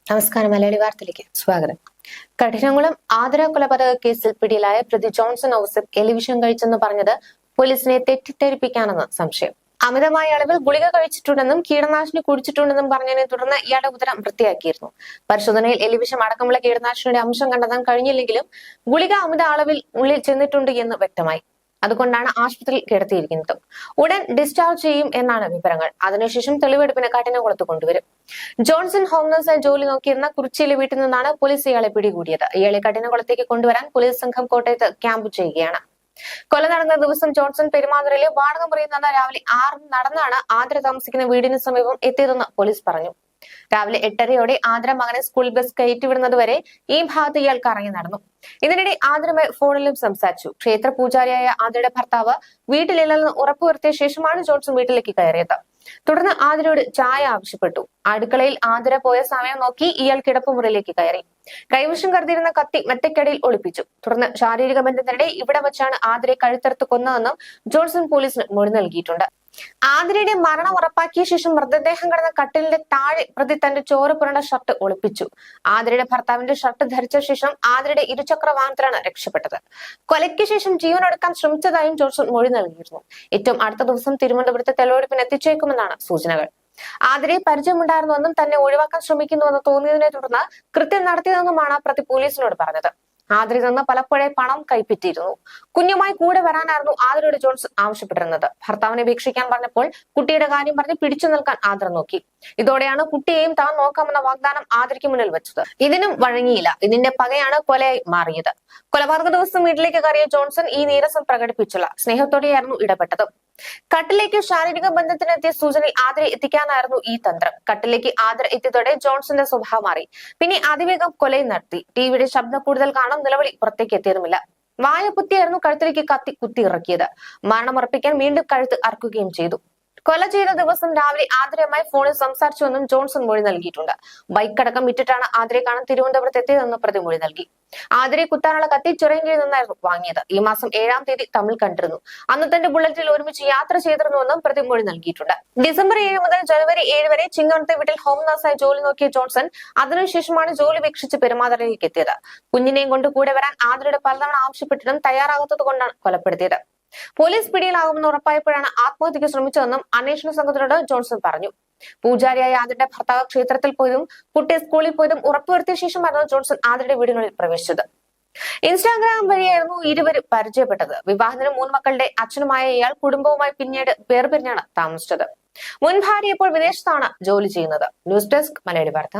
നമസ്കാരം. മലയാളി വാർത്തയിലേക്ക് സ്വാഗതം. കഠിനംകുളം ആതിര കൊലപാതക കേസിൽ പിടിയിലായ പ്രതി ജോൺസൺ ഔസഫ് എലിവിഷൻ കഴിച്ചെന്ന് പറഞ്ഞത് പോലീസിനെ തെറ്റിദ്ധരിപ്പിക്കാനെന്ന് സംശയം. അമിതമായ അളവിൽ ഗുളിക കഴിച്ചിട്ടുണ്ടെന്നും കീടനാശിനി കുടിച്ചിട്ടുണ്ടെന്നും പറഞ്ഞതിനെ തുടർന്ന് ഇയാളുടെ ഉത്തരം വൃത്തിയാക്കിയിരുന്നു. പരിശോധനയിൽ എലിവിഷം അടക്കമുള്ള കീടനാശിനിയുടെ അംശം കണ്ടെത്താൻ കഴിഞ്ഞില്ലെങ്കിലും ഗുളിക അമിത അളവിൽ ഉള്ളിൽ ചെന്നിട്ടുണ്ട് എന്ന് വ്യക്തമായി. അതുകൊണ്ടാണ് ആശുപത്രിയിൽ കിടത്തിയിരിക്കുന്നത്. ഉടൻ ഡിസ്ചാർജ് ചെയ്യും എന്നാണ് വിവരങ്ങൾ. അതിനുശേഷം തെളിവെടുപ്പിന് കഠിനകുളത്ത് കൊണ്ടുവരും. ജോൺസൺ ഹോം നഴ്സായി ജോലി നോക്കിയിരുന്ന കുറിച്ചിയിലെ വീട്ടിൽ നിന്നാണ് പോലീസ് ഇയാളെ പിടികൂടിയത്. ഇയാളെ കഠിനകുളത്തേക്ക് കൊണ്ടുവരാൻ പോലീസ് സംഘം കോട്ടയത്ത് ക്യാമ്പ് ചെയ്യുകയാണ്. കൊല നടന്ന ദിവസം ജോൺസൺ പെരുമാതുറയിലെ വാടക മുറിയിൽ നിന്ന് രാവിലെ 6 നടന്നാണ് ആതിര താമസിക്കുന്ന വീടിന് സമീപം എത്തിയതെന്ന് പോലീസ് പറഞ്ഞു. രാവിലെ 8:30യോടെ ആതിര മകനെ സ്കൂൾ ബസ് കയറ്റിവിടുന്നതുവരെ ഈ ഭാഗത്ത് ഇയാൾ കറങ്ങി നടന്നു. ഇതിനിടെ ആതിരയുമായി ഫോണിലും സംസാരിച്ചു. ക്ഷേത്ര പൂജാരിയായ ആതിരയുടെ ഭർത്താവ് വീട്ടിലില്ലെന്ന് ഉറപ്പുവരുത്തിയ ശേഷമാണ് ജോൺസൺ വീട്ടിലേക്ക് കയറിയത്. തുടർന്ന് ആതിരയോട് ചായ ആവശ്യപ്പെട്ടു. അടുക്കളയിൽ ആതിര പോയ സമയം നോക്കി ഇയാൾ കിടപ്പുമുറിയിലേക്ക് കയറി. കൈവശം കരുതിയിരുന്ന കത്തി മെത്തയ്ക്കടിയിൽ ഒളിപ്പിച്ചു. തുടർന്ന് ശാരീരിക ബന്ധത്തിനിടെ ഇവിടെ വെച്ചാണ് ആതിരയെ കഴുത്തറുത്ത് കൊന്നതെന്നും ജോൺസൺ പോലീസിന് മൊഴി നൽകിയിട്ടുണ്ട്. ആതിരയുടെ മരണം ഉറപ്പാക്കിയ ശേഷം മൃതദേഹം കിടന്ന കട്ടിലിന്റെ താഴെ പ്രതി തന്റെ ചോര പുരണ്ട ഷർട്ട് ഒളിപ്പിച്ചു. ആതിരയുടെ ഭർത്താവിന്റെ ഷർട്ട് ധരിച്ച ശേഷം ആതിരയുടെ ഇരുചക്ര വാഹനത്തിലാണ് രക്ഷപ്പെട്ടത്. കൊലയ്ക്ക് ശേഷം ജീവനൊടുക്കാൻ ശ്രമിച്ചതായും ജോൺസൺ മൊഴി നൽകിയിരുന്നു. ഏറ്റവും അടുത്ത ദിവസം തിരുവനന്തപുരത്ത് തെളിവെടുപ്പിന് എത്തിച്ചേക്കുമെന്നാണ് സൂചനകൾ. ആതിരയെ പരിചയമുണ്ടായിരുന്നുവെന്നും തന്നെ ഒഴിവാക്കാൻ ശ്രമിക്കുന്നുവെന്ന് തോന്നിയതിനെ തുടർന്ന് കൃത്യം നടത്തിയതെന്നുമാണ് പ്രതി പോലീസിനോട് പറഞ്ഞത്. ആതിരയിൽ നിന്ന് പലപ്പോഴേ പണം കൈപ്പറ്റിയിരുന്നു. കുഞ്ഞുമായി കൂടെ വരാനായിരുന്നു ആതിരയോട് ജോൺസൺ ആവശ്യപ്പെട്ടിരുന്നത്. ഭർത്താവിനെ ഉപേക്ഷിക്കാൻ പറഞ്ഞപ്പോൾ കുട്ടിയുടെ കാര്യം പറഞ്ഞ് പിടിച്ചു നിൽക്കാൻ ആതിര നോക്കി. ഇതോടെയാണ് കുട്ടിയെയും താൻ നോക്കാമെന്ന വാഗ്ദാനം ആതിരയ്ക്ക് മുന്നിൽ വെച്ചത്. ഇതിനും വഴങ്ങിയില്ല. ഇതിന്റെ പകയാണ് കൊലയായി മാറിയത്. കൊലപാതക ദിവസം വീട്ടിലേക്ക് കയറിയ ജോൺസൺ ഈ നീരസം പ്രകടിപ്പിച്ചില്ല. സ്നേഹത്തോടെയായിരുന്നു ഇടപെട്ടത്. കട്ടിലേക്ക് ശാരീരിക ബന്ധത്തിനെത്തിയ സൂചനയിൽ ആതിര എത്തിക്കാനായിരുന്നു ഈ തന്ത്രം. കട്ടിലേക്ക് ആതിര എത്തിയതോടെ ജോൺസന്റെ സ്വഭാവം മാറി. പിന്നെ അതിവേഗം കൊലയും നടത്തി. ടിവിയുടെ ശബ്ദം കൂടുതൽ കാണാൻ നിലവിളി പുറത്തേക്ക് എത്തിയതുമില്ല. വായപുത്തിയായിരുന്നു കഴുത്തിലേക്ക് കത്തി കുത്തി ഇറക്കിയത്. മരണമുറപ്പിക്കാൻ വീണ്ടും കഴുത്ത് അറക്കുകയും ചെയ്തു. കൊല ചെയ്ത ദിവസം രാവിലെ ആതിരയുമായി ഫോണിൽ സംസാരിച്ചുവെന്നും ജോൺസൺ മൊഴി നൽകിയിട്ടുണ്ട്. ബൈക്കടക്കം വിറ്റിട്ടാണ് ആതിരയെ കാണാൻ തിരുവനന്തപുരത്ത് എത്തിയതെന്ന് പ്രതി മൊഴി നൽകി. ആതിരയെ കുത്താനുള്ള കത്തി ചിറയൻകീഴിൽ നിന്നായിരുന്നു വാങ്ങിയത്. ഈ മാസം 7-ാം തീയതി തമിഴ് കണ്ടിരുന്നു. അന്ന് തന്റെ ബുള്ളറ്റിൽ ഒരുമിച്ച് യാത്ര ചെയ്തിരുന്നുവെന്നും പ്രതി മൊഴി നൽകിയിട്ടുണ്ട്. ഡിസംബർ 7 മുതൽ ജനുവരി 7 വരെ ചിങ്ങവനത്തെ വീട്ടിൽ ഹോം നഴ്സായി ജോലി നോക്കിയ ജോൺസൺ അതിനുശേഷമാണ് ജോലി ഉപേക്ഷിച്ച് പെരുമാതുറയിലേക്ക് എത്തിയത്. കുഞ്ഞിനെയും കൊണ്ട് കൂടെ വരാൻ ആതിരയുടെ പലതവണ ആവശ്യപ്പെട്ടിട്ടും തയ്യാറാകാത്തത് കൊണ്ടാണ് കൊലപ്പെടുത്തിയത്. പോലീസ് പിടിയിലാകുമെന്ന് ഉറപ്പായപ്പോഴാണ് ആത്മഹത്യക്ക് ശ്രമിച്ചതെന്നും അന്വേഷണ സംഘത്തിനോട് ജോൺസൺ പറഞ്ഞു. പൂജാരിയായ ആതിരയുടെ ഭർത്താവ് ക്ഷേത്രത്തിൽ പോയതും കുട്ടിയെ സ്കൂളിൽ പോയതും ഉറപ്പുവരുത്തിയ ശേഷമായിരുന്നു ജോൺസൺ ആതിരയുടെ വീടിനുള്ളിൽ പ്രവേശിച്ചത്. ഇൻസ്റ്റാഗ്രാം വഴിയായിരുന്നു ഇരുവരും പരിചയപ്പെട്ടത്. വിവാഹത്തിന് 3 മക്കളുടെ അച്ഛനുമായ ഇയാൾ കുടുംബവുമായി പിന്നീട് വേർപിരിഞ്ഞാണ് താമസിച്ചത്. മുൻ ഭാര്യ ഇപ്പോൾ വിദേശത്താണ് ജോലി ചെയ്യുന്നത്. ന്യൂസ് ഡെസ്ക് മലയാളി വാർത്ത.